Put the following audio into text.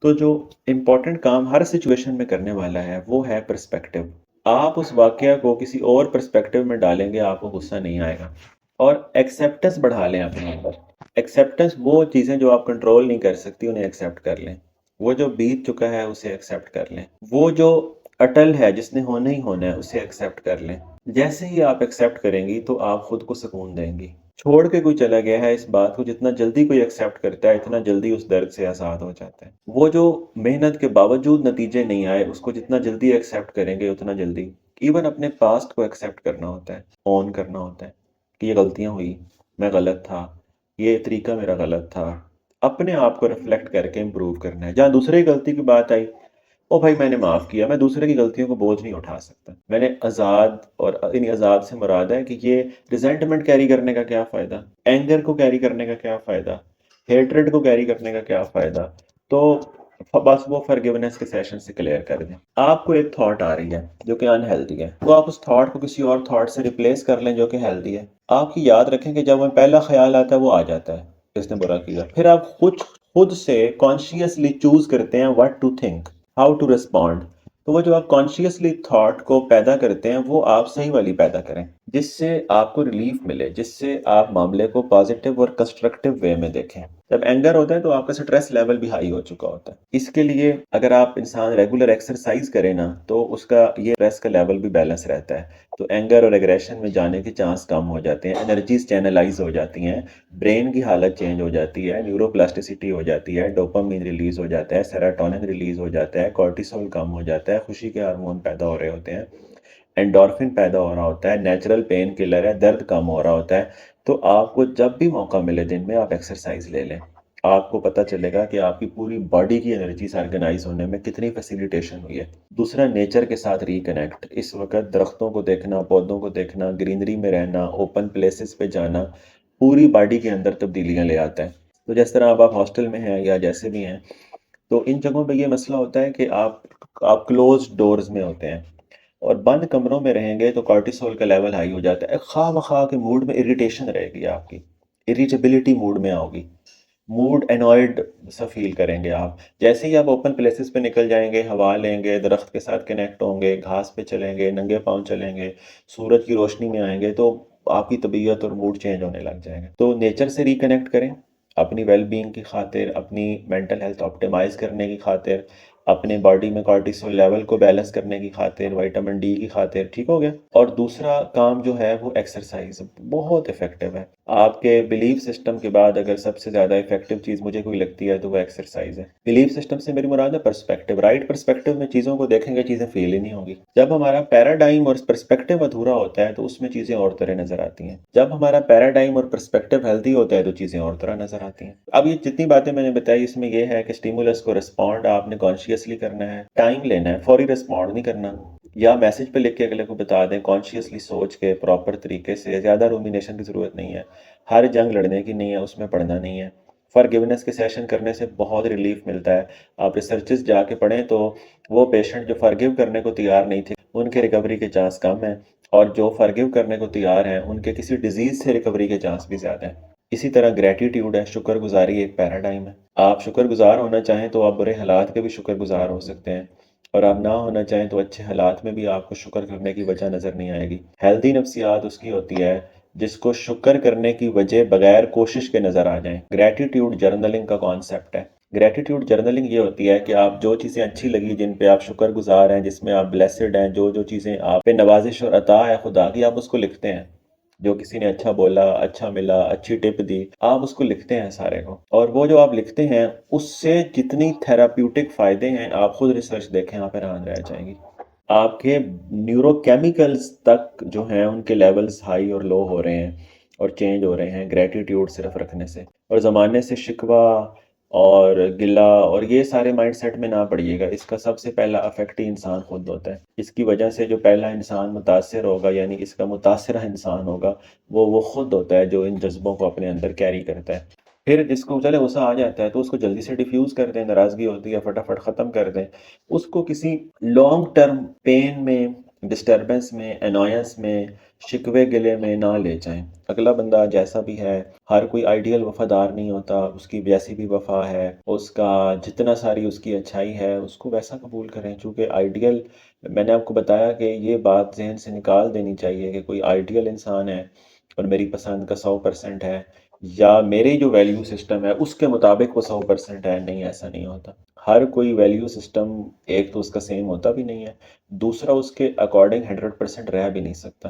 تو جو امپورٹنٹ کام ہر سچویشن میں کرنے والا ہے وہ ہے پرسپیکٹو. آپ اس واقعہ کو کسی اور پرسپیکٹو میں ڈالیں گے آپ کو غصہ نہیں آئے گا. اور ایکسیپٹنس بڑھا لیں اپنے اندر. ایکسیپٹنس وہ چیزیں جو آپ کنٹرول نہیں کر سکتی انہیں ایکسیپٹ کر لیں. وہ جو بیت چکا ہے اسے ایکسیپٹ کر لیں. وہ جو اٹل ہے جس نے ہونا ہی ہونا ہے اسے ایکسیپٹ کر لیں. جیسے ہی آپ ایکسیپٹ کریں گی تو آپ خود کو سکون دیں گی. چھوڑ کے کوئی چلا گیا ہے اس بات کو جتنا جلدی کوئی ایکسیپٹ کرتا ہے اتنا جلدی اس درد سے آزاد ہو جاتا ہے. وہ جو محنت کے باوجود نتیجے نہیں آئے اس کو جتنا جلدی ایکسیپٹ کریں گے اتنا جلدی. ایون اپنے پاسٹ کو ایکسیپٹ کرنا ہوتا ہے، اون کرنا ہوتا ہے کہ یہ غلطیاں ہوئی، میں غلط تھا، یہ طریقہ میرا غلط تھا. اپنے آپ کو ریفلیکٹ کر کے امپروو کرنا ہے. جہاں دوسرے کی غلطی کی بات آئی، او بھائی میں نے معاف کیا، میں دوسرے کی غلطیوں کو بوجھ نہیں اٹھا سکتا. میں نے آزاد، اور ان آزاد سے مراد ہے کہ یہ ریزنٹمنٹ کیری کرنے کا کیا فائدہ، اینگر کو کیری کرنے کا کیا فائدہ، ہیٹریڈ کو کیری کرنے کا کیا فائدہ. تو بس وہ فرگیونیس کے سیشن سے کلیئر کر دیں. آپ کو ایک تھاٹ آ رہی ہے جو کہ ان ہیلدی ہے، تو آپ اس تھاٹ کو کسی اور تھاٹ سے ریپلیس کر لیں جو کہ ہیلدی ہے. آپ کی یاد رکھیں کہ جب وہ پہلا خیال آتا ہے وہ آ جاتا ہے اس نے برا کیا، پھر آپ خود سے کانشیسلی چوز کرتے ہیں what to think, how to respond. تو وہ جو آپ کانشیسلی تھاٹ کو پیدا کرتے ہیں وہ آپ صحیح والی پیدا کریں جس سے آپ کو ریلیف ملے، جس سے آپ معاملے کو پازیٹیو اور کنسٹرکٹیو وے میں دیکھیں. جب اینگر ہوتا ہے تو آپ کا سٹریس لیول بھی ہائی ہو چکا ہوتا ہے. اس کے لیے اگر آپ انسان ریگولر ایکسرسائز کریں نا تو اس کا یہ سٹریس کا لیول بھی بیلنس رہتا ہے. تو اینگر اور ایگریشن میں جانے کے چانس کم ہو جاتے ہیں، انرجیز چینلائز ہو جاتی ہیں، برین کی حالت چینج ہو جاتی ہے، نیورو پلاسٹیسٹی ہو جاتی ہے، ڈوپامین ریلیز ہو جاتا ہے، سیروٹونن ریلیز ہو جاتا ہے، کورٹیسول کم ہو جاتا ہے، خوشی کے ہارمون پیدا ہو رہے ہوتے ہیں، اینڈورفن پیدا ہو رہا ہوتا ہے، نیچرل پین کلر ہے، درد کم ہو رہا ہوتا ہے. تو آپ کو جب بھی موقع ملے دن میں آپ ایکسرسائز لے لیں. آپ کو پتہ چلے گا کہ آپ کی پوری باڈی کی انرجیز آرگنائز ہونے میں کتنی فیسیلیٹیشن ہوئی ہے. دوسرا، نیچر کے ساتھ ریکنیکٹ. اس وقت درختوں کو دیکھنا، پودوں کو دیکھنا، گرینری میں رہنا، اوپن پلیسز پہ جانا پوری باڈی کے اندر تبدیلیاں لے آتا ہے. تو جس طرح آپ ہاسٹل میں ہیں یا جیسے بھی ہیں تو ان جگہوں پہ یہ مسئلہ ہوتا ہے کہ آپ کلوز ڈورز میں ہوتے ہیں اور بند کمروں میں رہیں گے تو کارٹیسول کا لیول ہائی ہو جاتا ہے. خواہ مخواہ کے موڈ میں اریٹیشن رہے گی، آپ کی اریٹیبلٹی موڈ میں آؤگی، موڈ انوائڈ سا فیل کریں گے آپ. جیسے ہی آپ اوپن پلیسز پہ نکل جائیں گے، ہوا لیں گے، درخت کے ساتھ کنیکٹ ہوں گے، گھاس پہ چلیں گے، ننگے پاؤں چلیں گے، سورج کی روشنی میں آئیں گے تو آپ کی طبیعت اور موڈ چینج ہونے لگ جائے گا. تو نیچر سے ریکنیکٹ کریں اپنی ویل بینگ کی خاطر، اپنی مینٹل ہیلتھ آپٹیمائز کرنے کی خاطر، اپنے باڈی میں کارٹیسول لیول کو بیلنس کرنے کی خاطر، وائٹامن ڈی کی خاطر. ٹھیک ہو گیا. اور دوسرا کام جو ہے وہ ایکسرسائز بہت افیکٹو ہے. آپ کے بلیف سسٹم کے بعد اگر سب سے زیادہ افیکٹو چیز مجھے کوئی لگتی ہے تو وہ ایکسرسائز ہے. بلیف سسٹم سے میری مراد ہے پرسپیکٹو. رائٹ پرسپیکٹو میں چیزوں کو دیکھیں گے چیزیں فیل ہی نہیں ہوگی. جب ہمارا پیراڈائم اور پرسپیکٹو ادھورا ہوتا ہے تو اس میں چیزیں اور طرح نظر آتی ہیں. جب ہمارا پیراڈائم اور پرسپیکٹو ہیلدی ہوتا ہے تو چیزیں اور طرح نظر آتی ہیں. اب یہ جتنی باتیں میں نے بتائی اس میں یہ ہے کہ اسٹیمولس کو رسپونڈ آپ نے کانشیسلی کرنا ہے، ٹائم لینا ہے، فوری رسپونڈ نہیں کرنا. یا میسج پہ لکھ کے اگلے کو بتا دیں، کانشیسلی سوچ کے پراپر طریقے سے. زیادہ رومینیشن کی ضرورت نہیں ہے، ہر جنگ لڑنے کی نہیں ہے، اس میں پڑھنا نہیں ہے. فرگیونیس کے سیشن کرنے سے بہت ریلیف ملتا ہے. آپ ریسرچز جا کے پڑھیں تو وہ پیشنٹ جو فرگیو کرنے کو تیار نہیں تھے ان کے ریکوری کے چانس کم ہیں، اور جو فرگیو کرنے کو تیار ہیں ان کے کسی ڈیزیز سے ریکوری کے چانس بھی زیادہ ہیں. اسی طرح گریٹیٹیوڈ ہے، شکر گزاری ایک پیراڈائم ہے. آپ شکر گزار ہونا چاہیں تو آپ برے حالات کے بھی شکر گزار ہو سکتے ہیں، اور آپ نہ ہونا چاہیں تو اچھے حالات میں بھی آپ کو شکر کرنے کی وجہ نظر نہیں آئے گی. ہیلدی نفسیات اس کی ہوتی ہے جس کو شکر کرنے کی وجہ بغیر کوشش کے نظر آ جائیں. گریٹیٹیوڈ جرنلنگ کا کانسیپٹ ہے. گریٹیٹیوڈ جرنلنگ یہ ہوتی ہے کہ آپ جو چیزیں اچھی لگی، جن پہ آپ شکر گزار ہیں، جس میں آپ بلیسڈ ہیں، جو چیزیں آپ پہ نوازش اور عطا ہے خدا کی، آپ اس کو لکھتے ہیں. جو کسی نے اچھا بولا، اچھا ملا، اچھی ٹپ دی، آپ اس کو لکھتے ہیں سارے کو. اور وہ جو آپ لکھتے ہیں اس سے جتنی تھراپیوٹک فائدے ہیں آپ خود ریسرچ دیکھیں، آپ حیران رہ جائیں گی. آپ کے نیورو کیمیکلز تک جو ہیں ان کے لیولز ہائی اور لو ہو رہے ہیں اور چینج ہو رہے ہیں گریٹیٹیوڈ صرف رکھنے سے. اور زمانے سے شکوہ اور گلہ اور یہ سارے مائنڈ سیٹ میں نہ پڑیے گا. اس کا سب سے پہلا افیکٹ ہی انسان خود ہوتا ہے. اس کی وجہ سے جو پہلا انسان متاثر ہوگا، یعنی اس کا متاثرہ انسان ہوگا، وہ خود ہوتا ہے جو ان جذبوں کو اپنے اندر کیری کرتا ہے. پھر جس کو چلے غصہ آ جاتا ہے تو اس کو جلدی سے ڈیفیوز کر دیں، ناراضگی ہوتی ہے فٹافٹ ختم کر دیں. اس کو کسی لانگ ٹرم پین میں ڈسٹربنس میں، انوائنس میں، شکوے گلے میں نہ لے جائیں۔ اگلا بندہ جیسا بھی ہے، ہر کوئی آئیڈیل وفادار نہیں ہوتا، اس کی جیسی بھی وفا ہے، اس کا جتنا ساری اس کی اچھائی ہے اس کو ویسا قبول کریں، چونکہ آئیڈیل، میں نے آپ کو بتایا کہ یہ بات ذہن سے نکال دینی چاہیے کہ کوئی آئیڈیل انسان ہے اور میری پسند کا 100% ہے، یا میرے جو ویلیو سسٹم ہے اس کے مطابق وہ 100% ہے، نہیں، ایسا نہیں ہوتا۔ ہر کوئی ویلیو سسٹم ایک تو اس کا سیم ہوتا بھی نہیں ہے، دوسرا اس کے اکارڈنگ 100% رہ بھی نہیں سکتا۔